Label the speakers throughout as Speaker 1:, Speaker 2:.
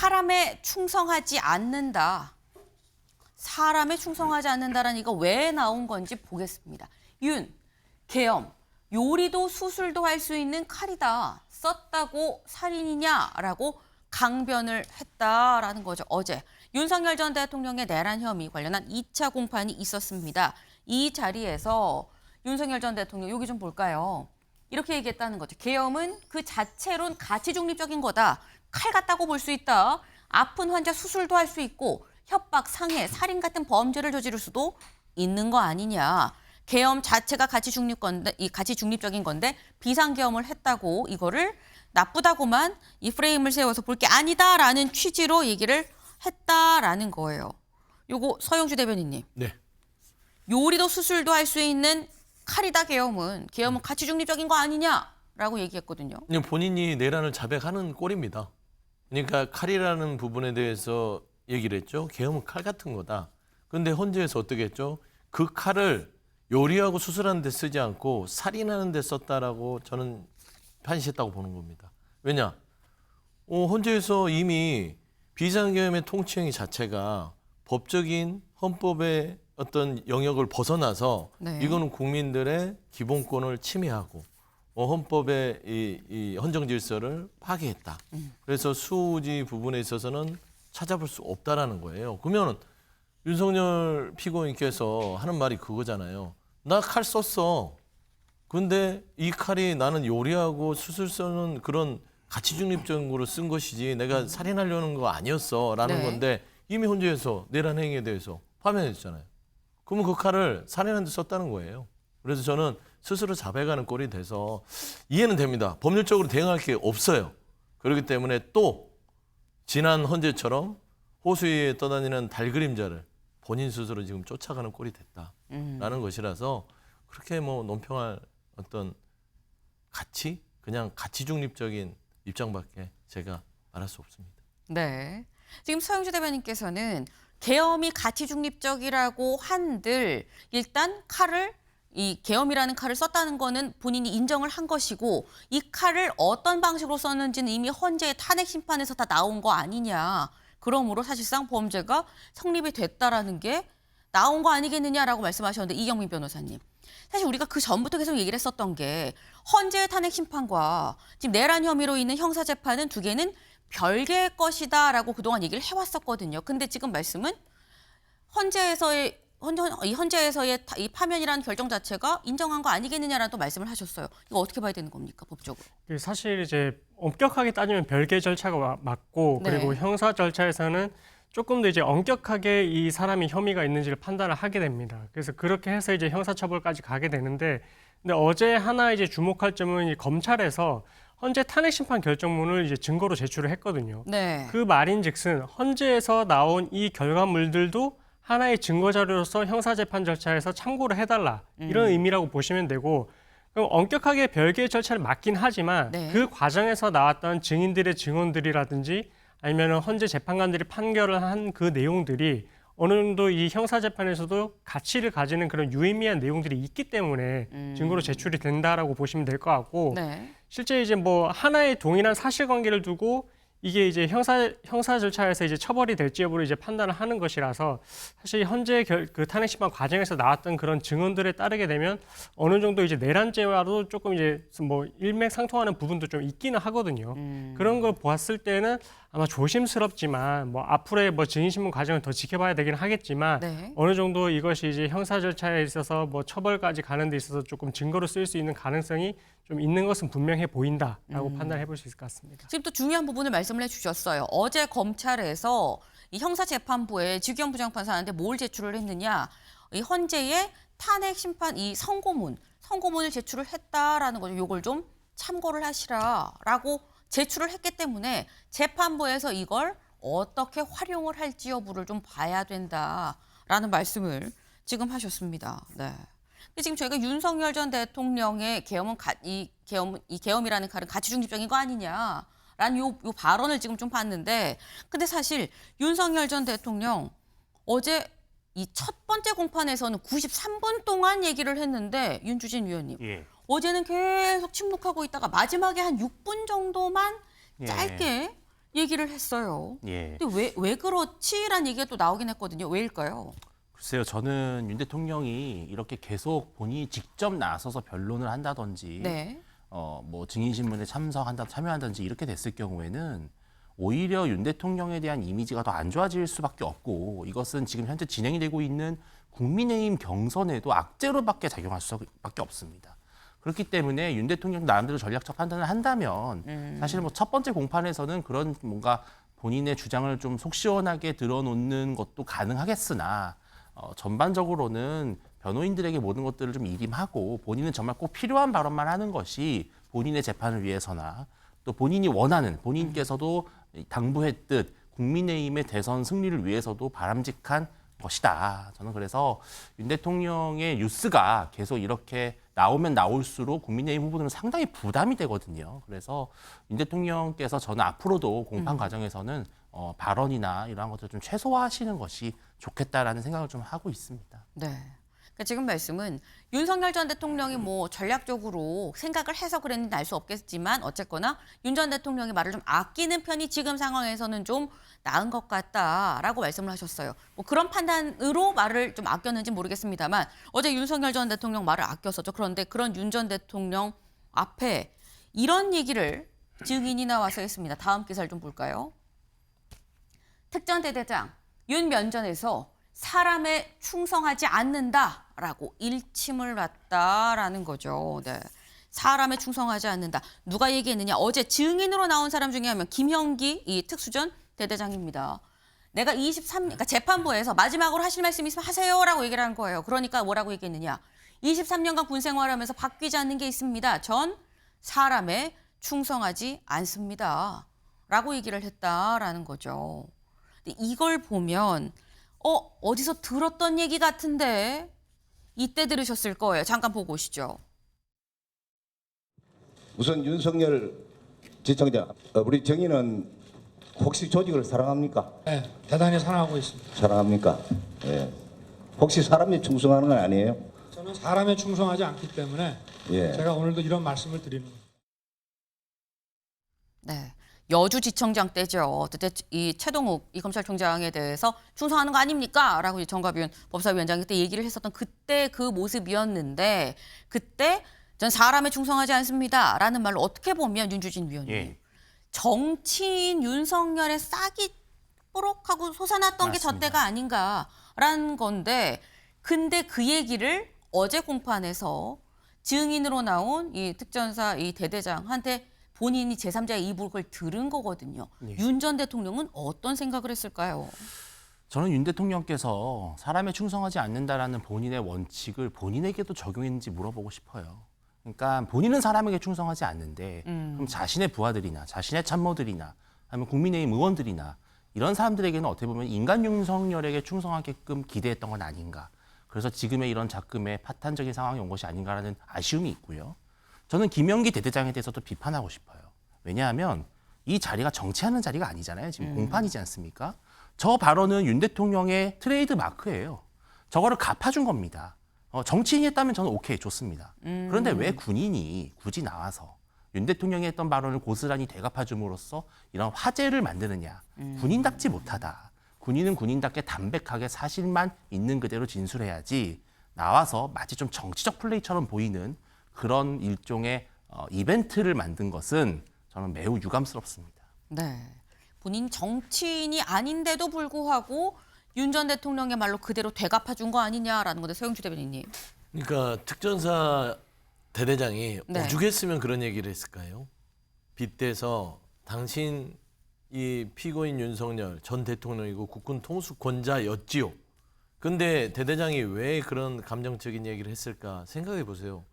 Speaker 1: 사람에 충성하지 않는다. 사람에 충성하지 않는다라는 이거 왜 나온 건지 보겠습니다. 윤, 계엄, 요리도 수술도 할 수 있는 칼이다. 썼다고 살인이냐라고 강변을 했다라는 거죠. 어제 윤석열 전 대통령의 내란 혐의 관련한 2차 공판이 있었습니다. 이 자리에서 윤석열 전 대통령 여기 좀 볼까요? 이렇게 얘기했다는 거죠. 계엄은 그 자체론 가치 중립적인 거다. 칼 같다고 볼 수 있다. 아픈 환자 수술도 할 수 있고 협박, 상해, 살인 같은 범죄를 저지를 수도 있는 거 아니냐. 계엄 자체가 가치 중립적인 건데 비상계엄을 했다고 이거를 나쁘다고만 이 프레임을 세워서 볼 게 아니다라는 취지로 얘기를 했다라는 거예요. 요거 서영주 대변인님.
Speaker 2: 네.
Speaker 1: 요리도 수술도 할 수 있는 칼이다 계엄은 가치 중립적인 거 아니냐라고 얘기했거든요.
Speaker 2: 본인이 내란을 자백하는 꼴입니다. 그러니까 칼이라는 부분에 대해서 얘기를 했죠. 계엄은 칼 같은 거다. 그런데 헌재에서 어떻게 했죠? 그 칼을 요리하고 수술하는 데 쓰지 않고 살인하는 데 썼다라고 저는 판시했다고 보는 겁니다. 왜냐? 헌재에서 이미 비상계엄의 통치행위 자체가 법적인 헌법의 어떤 영역을 벗어나서
Speaker 1: 네.
Speaker 2: 이거는 국민들의 기본권을 침해하고 헌법의 이 헌정 질서를 파괴했다. 그래서 수호지 부분에 있어서는 찾아볼 수 없다라는 거예요. 그러면 윤석열 피고인께서 하는 말이 그거잖아요. 나 칼 썼어. 근데 이 칼이 나는 요리하고 수술 쓰는 그런 가치 중립적으로 쓴 것이지 내가 살인하려는 거 아니었어라는
Speaker 1: 네.
Speaker 2: 건데 이미 헌재에서 내란 행위에 대해서 파면했잖아요. 그러면 그 칼을 살인하는 데 썼다는 거예요. 그래서 저는 스스로 자백하는 꼴이 돼서 이해는 됩니다. 법률적으로 대응할 게 없어요. 그렇기 때문에 또 지난 헌재처럼 호수위에 떠다니는 달그림자를 본인 스스로 지금 쫓아가는 꼴이 됐다라는 것이라서 그렇게 뭐 논평할 어떤 가치? 그냥 가치 중립적인 입장밖에 제가 말할 수 없습니다.
Speaker 1: 네. 지금 서영주 대변인께서는 계엄이 가치 중립적이라고 한들 일단 이 계엄이라는 칼을 썼다는 거는 본인이 인정을 한 것이고 이 칼을 어떤 방식으로 썼는지는 이미 헌재의 탄핵 심판에서 다 나온 거 아니냐. 그러므로 사실상 범죄가 성립이 됐다라는 게 나온 거 아니겠느냐라고 말씀하셨는데 이경민 변호사님. 사실 우리가 그 전부터 계속 얘기를 했었던 게 헌재의 탄핵 심판과 지금 내란 혐의로 있는 형사 재판은 두 개는 별개의 것이다라고 그동안 얘기를 해왔었거든요. 근데 지금 말씀은 헌재에서의 이 파면이라는 결정 자체가 인정한 거 아니겠느냐라는 또 말씀을 하셨어요. 이거 어떻게 봐야 되는 겁니까, 법적으로?
Speaker 3: 사실 이제 엄격하게 따지면 별개 절차가 맞고
Speaker 1: 네.
Speaker 3: 그리고 형사 절차에서는 조금 더 이제 엄격하게 이 사람이 혐의가 있는지를 판단을 하게 됩니다. 그래서 그렇게 해서 이제 형사처벌까지 가게 되는데, 근데 어제 하나 이제 주목할 점은 이 검찰에서 헌재 탄핵 심판 결정문을 이제 증거로 제출을 했거든요.
Speaker 1: 네.
Speaker 3: 그 말인즉슨 헌재에서 나온 이 결과물들도 하나의 증거 자료로서 형사재판 절차에서 참고를 해달라 이런 의미라고 보시면 되고, 그럼 엄격하게 별개의 절차를 맞긴 하지만
Speaker 1: 네.
Speaker 3: 그 과정에서 나왔던 증인들의 증언들이라든지 아니면 헌재 재판관들이 판결을 한 그 내용들이 어느 정도 이 형사재판에서도 가치를 가지는 그런 유의미한 내용들이 있기 때문에 증거로 제출이 된다라고 보시면 될 것 같고,
Speaker 1: 네.
Speaker 3: 실제 이제 뭐 하나의 동일한 사실관계를 두고 이게 이제 형사 절차에서 이제 처벌이 될지 여부를 이제 판단을 하는 것이라서 사실 현재 그 탄핵 심판 과정에서 나왔던 그런 증언들에 따르게 되면 어느 정도 이제 내란죄와도 조금 이제 뭐 일맥상통하는 부분도 좀 있기는 하거든요. 그런 걸 보았을 때는 아마 조심스럽지만 뭐 앞으로의 뭐 증인신문 과정을 더 지켜봐야 되긴 하겠지만
Speaker 1: 네.
Speaker 3: 어느 정도 이것이 이제 형사 절차에 있어서 뭐 처벌까지 가는 데 있어서 조금 증거로 쓸 수 있는 가능성이 좀 있는 것은 분명해 보인다라고 판단해 볼 수 있을 것 같습니다.
Speaker 1: 지금 또 중요한 부분을 말씀을 해주셨어요. 어제 검찰에서 이 형사재판부에 지규현 부장판사한테 뭘 제출을 했느냐. 이 헌재의 탄핵 심판 이 선고문을 제출을 했다라는 거죠. 이걸 좀 참고를 하시라라고 제출을 했기 때문에 재판부에서 이걸 어떻게 활용을 할지 여부를 좀 봐야 된다라는 말씀을 지금 하셨습니다. 네. 근데 지금 저희가 윤석열 전 대통령의 계엄이라는 칼은 가치 중립적인 거 아니냐라는 요 발언을 지금 좀 봤는데, 근데 사실 윤석열 전 대통령 어제 이 첫 번째 공판에서는 93분 동안 얘기를 했는데 윤주진 위원님,
Speaker 4: 예.
Speaker 1: 어제는 계속 침묵하고 있다가 마지막에 한 6분 정도만
Speaker 4: 예.
Speaker 1: 짧게 얘기를 했어요.
Speaker 4: 예.
Speaker 1: 근데 왜 그렇지라는 얘기가 또 나오긴 했거든요. 왜일까요?
Speaker 4: 글쎄요, 저는 윤 대통령이 이렇게 계속 본인이 직접 나서서 변론을 한다든지,
Speaker 1: 네.
Speaker 4: 뭐 증인신문에 참여한다든지 이렇게 됐을 경우에는 오히려 윤 대통령에 대한 이미지가 더 안 좋아질 수밖에 없고, 이것은 지금 현재 진행이 되고 있는 국민의힘 경선에도 악재로밖에 작용할 수밖에 없습니다. 그렇기 때문에 윤 대통령 나름대로 전략적 판단을 한다면 사실 뭐 첫 번째 공판에서는 그런 뭔가 본인의 주장을 좀 속 시원하게 드러놓는 것도 가능하겠으나 전반적으로는 변호인들에게 모든 것들을 좀 일임하고 본인은 정말 꼭 필요한 발언만 하는 것이 본인의 재판을 위해서나 또 본인이 원하는 본인께서도 당부했듯 국민의힘의 대선 승리를 위해서도 바람직한 것이다. 저는 그래서 윤 대통령의 뉴스가 계속 이렇게 나오면 나올수록 국민의힘 후보들은 상당히 부담이 되거든요. 그래서 윤 대통령께서 저는 앞으로도 공판 과정에서는 발언이나 이러한 것들을 좀 최소화하시는 것이 좋겠다라는 생각을 좀 하고 있습니다.
Speaker 1: 네. 그러니까 지금 말씀은 윤석열 전 대통령이 뭐 전략적으로 생각을 해서 그랬는지 알 수 없겠지만 어쨌거나 윤 전 대통령의 말을 좀 아끼는 편이 지금 상황에서는 좀 나은 것 같다라고 말씀을 하셨어요. 뭐 그런 판단으로 말을 좀 아꼈는지 모르겠습니다만 어제 윤석열 전 대통령 말을 아꼈었죠. 그런데 그런 윤 전 대통령 앞에 이런 얘기를 증인이 나와서 했습니다. 다음 기사를 좀 볼까요? 특전대대장 윤 면전에서 사람에 충성하지 않는다라고 일침을 놨다라는 거죠. 네. 사람에 충성하지 않는다. 누가 얘기했느냐? 어제 증인으로 나온 사람 중에 한 명 김형기 이 특수전 대대장입니다. 내가 23년 그러니까 재판부에서 마지막으로 하실 말씀 있으면 하세요라고 얘기를 한 거예요. 그러니까 뭐라고 얘기했느냐? 23년간 군 생활하면서 바뀌지 않는 게 있습니다. 전 사람에 충성하지 않습니다. 라고 얘기를 했다라는 거죠. 근데 이걸 보면 어디서 들었던 얘기 같은데 이때 들으셨을 거예요. 잠깐 보고 오시죠.
Speaker 5: 우선 윤석열 지청장, 우리 정의는 혹시 조직을 사랑합니까?
Speaker 6: 네, 대단히 사랑하고 있습니다.
Speaker 5: 사랑합니까? 예. 혹시 사람에 충성하는 건 아니에요?
Speaker 6: 저는 사람에 충성하지 않기 때문에
Speaker 5: 예.
Speaker 6: 제가 오늘도 이런 말씀을 드리는 거예요.
Speaker 1: 네. 여주지청장 때죠. 그때 이 최동욱 이 검찰총장에 대해서 충성하는 거 아닙니까? 라고 정가윤 법사위원장이 그때 얘기를 했었던 그때 그 모습이었는데 그때 전 사람에 충성하지 않습니다. 라는 말로 어떻게 보면 윤주진 위원님.
Speaker 4: 예.
Speaker 1: 정치인 윤석열의 싹이 뽀록하고 솟아났던 게 저
Speaker 4: 맞습니다.
Speaker 1: 때가 아닌가라는 건데 근데 그 얘기를 어제 공판에서 증인으로 나온 이 특전사 이 대대장한테 본인이 제3자의 입으로 그걸 들은 거거든요.
Speaker 4: 네.
Speaker 1: 윤 전 대통령은 어떤 생각을 했을까요?
Speaker 4: 저는 윤 대통령께서 사람에 충성하지 않는다라는 본인의 원칙을 본인에게도 적용했는지 물어보고 싶어요. 그러니까 본인은 사람에게 충성하지 않는데 그럼 자신의 부하들이나 자신의 참모들이나 아니면 국민의힘 의원들이나 이런 사람들에게는 어떻게 보면 인간 윤석열에게 충성하게끔 기대했던 건 아닌가. 그래서 지금의 이런 작금의 파탄적인 상황이 온 것이 아닌가라는 아쉬움이 있고요. 저는 김영기 대대장에 대해서도 비판하고 싶어요. 왜냐하면 이 자리가 정치하는 자리가 아니잖아요. 지금 공판이지 않습니까? 저 발언은 윤 대통령의 트레이드 마크예요. 저거를 갚아준 겁니다. 정치인이 했다면 저는 오케이, 좋습니다. 그런데 왜 군인이 굳이 나와서 윤 대통령이 했던 발언을 고스란히 되갚아줌으로써 이런 화제를 만드느냐. 군인답지 못하다. 군인은 군인답게 담백하게 사실만 있는 그대로 진술해야지 나와서 마치 좀 정치적 플레이처럼 보이는 그런 일종의 이벤트를 만든 것은 저는 매우 유감스럽습니다.
Speaker 1: 네. 본인 정치인이 아닌데도 불구하고 윤 전 대통령의 말로 그대로 되갚아준 거 아니냐라는 건데 서영주 대변인님.
Speaker 2: 그러니까 특전사 대대장이
Speaker 1: 네.
Speaker 2: 오죽했으면 그런 얘기를 했을까요? 빗대서 당신 이 피고인 윤석열 전 대통령이고 국군 통수권자였지요. 근데 대대장이 왜 그런 감정적인 얘기를 했을까 생각해 보세요.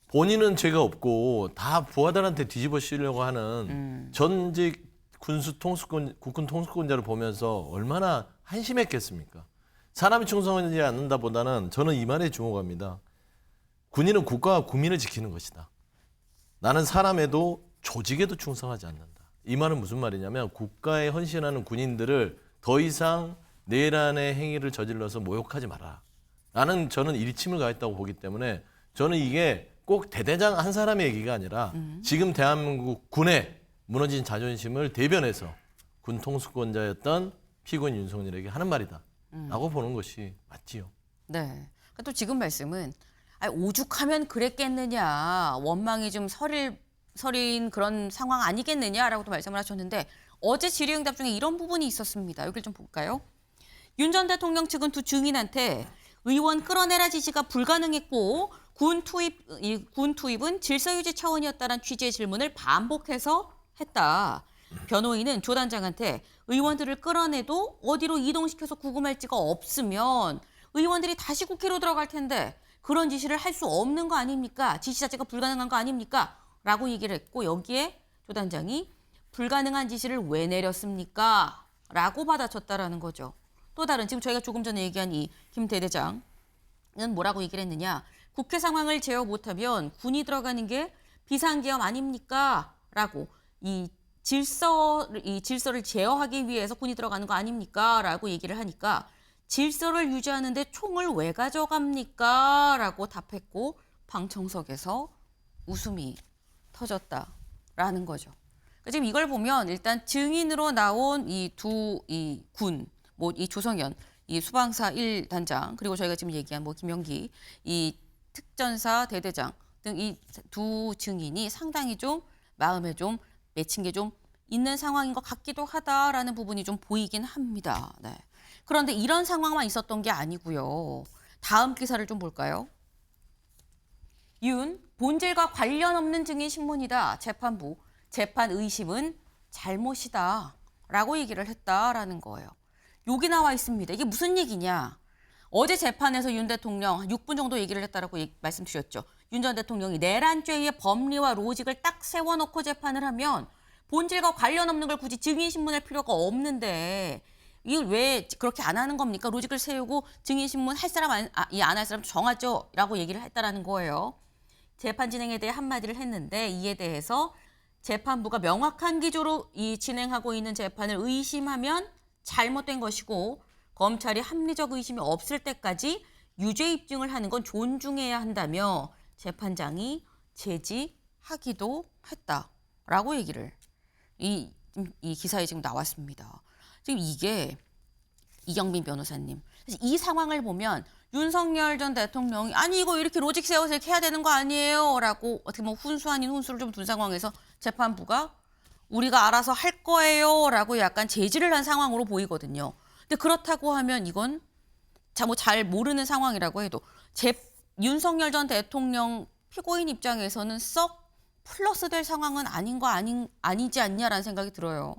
Speaker 2: 본인은 죄가 없고 다 부하들한테 뒤집어 씌우려고 하는 전직 군수 통수권 국군 통수권자를 보면서 얼마나 한심했겠습니까? 사람이 충성하지 않는다보다는 저는 이 말에 주목합니다. 군인은 국가와 국민을 지키는 것이다. 나는 사람에도 조직에도 충성하지 않는다. 이 말은 무슨 말이냐면 국가에 헌신하는 군인들을 더 이상 내란의 행위를 저질러서 모욕하지 마라. 저는 일침을 가했다고 보기 때문에 저는 이게 꼭 대대장 한 사람의 얘기가 아니라 지금 대한민국 군의 무너진 자존심을 대변해서 군 통수권자였던 피고인 윤석열에게 하는 말이다라고 보는 것이 맞지요.
Speaker 1: 네. 그러니까 또 지금 말씀은 오죽하면 그랬겠느냐, 원망이 좀 서린 그런 상황 아니겠느냐라고도 말씀을 하셨는데 어제 질의응답 중에 이런 부분이 있었습니다. 여기를 좀 볼까요? 윤 전 대통령 측은 두 증인한테 의원 끌어내라 지시가 불가능했고 군 투입은 질서유지 차원이었다는 취지의 질문을 반복해서 했다. 변호인은 조 단장한테 의원들을 끌어내도 어디로 이동시켜서 구금할 지가 없으면 의원들이 다시 국회로 들어갈 텐데 그런 지시를 할 수 없는 거 아닙니까? 지시 자체가 불가능한 거 아닙니까? 라고 얘기를 했고 여기에 조 단장이 불가능한 지시를 왜 내렸습니까? 라고 받아쳤다라는 거죠. 또 다른 지금 저희가 조금 전에 얘기한 이 김 대대장은 뭐라고 얘기를 했느냐. 국회 상황을 제어 못하면 군이 들어가는 게 비상계엄 아닙니까? 라고 이 질서를 제어하기 위해서 군이 들어가는 거 아닙니까? 라고 얘기를 하니까 질서를 유지하는데 총을 왜 가져갑니까? 라고 답했고 방청석에서 웃음이 터졌다라는 거죠. 그러니까 지금 이걸 보면 일단 증인으로 나온 이 조성현, 이 수방사 1단장, 그리고 저희가 지금 얘기한 김영기, 이 특전사 대대장 등 이 두 증인이 상당히 좀 마음에 좀 맺힌 게 좀 있는 상황인 것 같기도 하다라는 부분이 좀 보이긴 합니다. 네. 그런데 이런 상황만 있었던 게 아니고요. 다음 기사를 좀 볼까요? 윤, 본질과 관련 없는 증인 신문이다. 재판부, 재판 의심은 잘못이다. 라고 얘기를 했다라는 거예요. 여기 나와 있습니다. 이게 무슨 얘기냐. 어제 재판에서 윤 대통령 한 6분 정도 얘기를 했다라고 말씀드렸죠. 윤 전 대통령이 내란죄의 법리와 로직을 딱 세워놓고 재판을 하면 본질과 관련 없는 걸 굳이 증인 신문할 필요가 없는데 이걸 왜 그렇게 안 하는 겁니까? 로직을 세우고 증인 신문 할 사람 안 할 사람 정하죠. 라고 얘기를 했다라는 거예요. 재판 진행에 대해 한마디를 했는데 이에 대해서 재판부가 명확한 기조로 진행하고 있는 재판을 의심하면 잘못된 것이고 검찰이 합리적 의심이 없을 때까지 유죄 입증을 하는 건 존중해야 한다며 재판장이 제지하기도 했다라고 얘기를 이 기사에 지금 나왔습니다. 지금 이게 이경빈 변호사님, 사실 이 상황을 보면 윤석열 전 대통령이 아니 이거 이렇게 로직 세워서 이렇게 해야 되는 거 아니에요? 라고 어떻게 보면 훈수 아닌 훈수를 좀 둔 상황에서 재판부가 우리가 알아서 할 거예요 라고 약간 제지를 한 상황으로 보이거든요. 근데 그렇다고 하면 이건 잘 모르는 상황이라고 해도 윤석열 전 대통령 피고인 입장에서는 썩 플러스 될 상황은 아닌 거 아니지 않냐라는 생각이 들어요.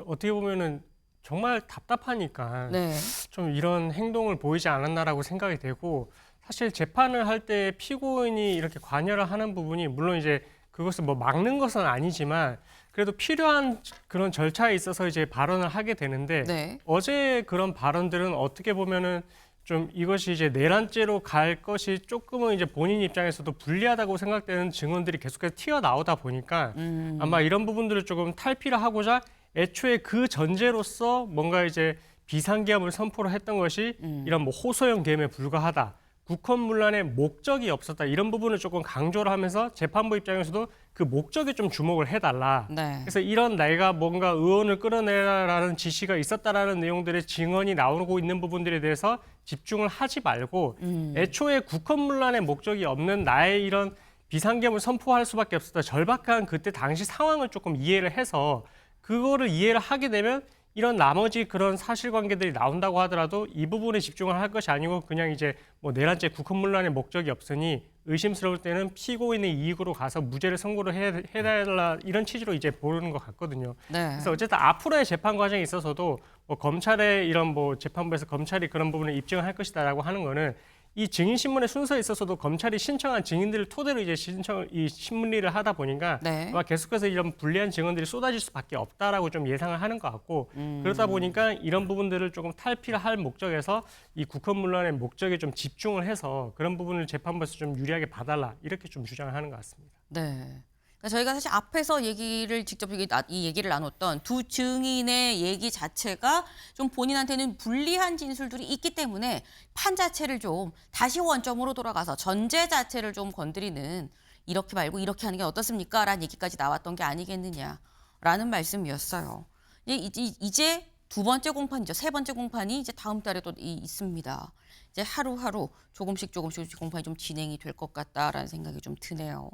Speaker 3: 어떻게 보면은 정말 답답하니까
Speaker 1: 네.
Speaker 3: 좀 이런 행동을 보이지 않았나라고 생각이 되고 사실 재판을 할 때 피고인이 이렇게 관여를 하는 부분이 물론 이제 그것을 막는 것은 아니지만 그래도 필요한 그런 절차에 있어서 이제 발언을 하게 되는데
Speaker 1: 네.
Speaker 3: 어제 그런 발언들은 어떻게 보면은 좀 이것이 이제 내란죄로 갈 것이 조금은 이제 본인 입장에서도 불리하다고 생각되는 증언들이 계속해서 튀어나오다 보니까 아마 이런 부분들을 조금 탈피를 하고자 애초에 그 전제로서 뭔가 이제 비상계엄을 선포를 했던 것이 이런 호소형 계엄에 불과하다. 국헌문란의 목적이 없었다. 이런 부분을 조금 강조를 하면서 재판부 입장에서도 그 목적에 좀 주목을 해달라.
Speaker 1: 네.
Speaker 3: 그래서 이런 내가 뭔가 의원을 끌어내라라는 지시가 있었다라는 내용들의 증언이 나오고 있는 부분들에 대해서 집중을 하지 말고 애초에 국헌문란의 목적이 없는 나의 이런 비상계엄을 선포할 수밖에 없었다. 절박한 그때 당시 상황을 조금 이해를 해서 그거를 이해를 하게 되면 이런 나머지 그런 사실관계들이 나온다고 하더라도 이 부분에 집중을 할 것이 아니고 그냥 이제 내란죄 국헌문란의 목적이 없으니 의심스러울 때는 피고인의 이익으로 가서 무죄를 선고를 해달라 이런 취지로 이제 보는 것 같거든요.
Speaker 1: 네.
Speaker 3: 그래서 어쨌든 앞으로의 재판 과정에 있어서도 검찰의 이런 재판부에서 검찰이 그런 부분을 입증할 것이다라고 하는 거는 이 증인신문의 순서에 있어서도 검찰이 신청한 증인들을 토대로 이제 이 신문리를 하다 보니까
Speaker 1: 네.
Speaker 3: 아마 계속해서 이런 불리한 증언들이 쏟아질 수밖에 없다라고 좀 예상을 하는 것 같고 그러다 보니까 이런 부분들을 조금 탈피를 할 목적에서 이 국헌문란의 목적에 좀 집중을 해서 그런 부분을 재판부에서 좀 유리하게 봐달라 이렇게 좀 주장을 하는 것 같습니다.
Speaker 1: 네. 그러니까 저희가 사실 앞에서 직접 이 얘기를 나눴던 두 증인의 얘기 자체가 좀 본인한테는 불리한 진술들이 있기 때문에 판 자체를 좀 다시 원점으로 돌아가서 전제 자체를 좀 건드리는 이렇게 말고 이렇게 하는 게 어떻습니까? 라는 얘기까지 나왔던 게 아니겠느냐라는 말씀이었어요. 이제 두 번째 공판이죠. 세 번째 공판이 이제 다음 달에 또 있습니다. 이제 하루하루 조금씩 공판이 좀 진행이 될 것 같다라는 생각이 좀 드네요.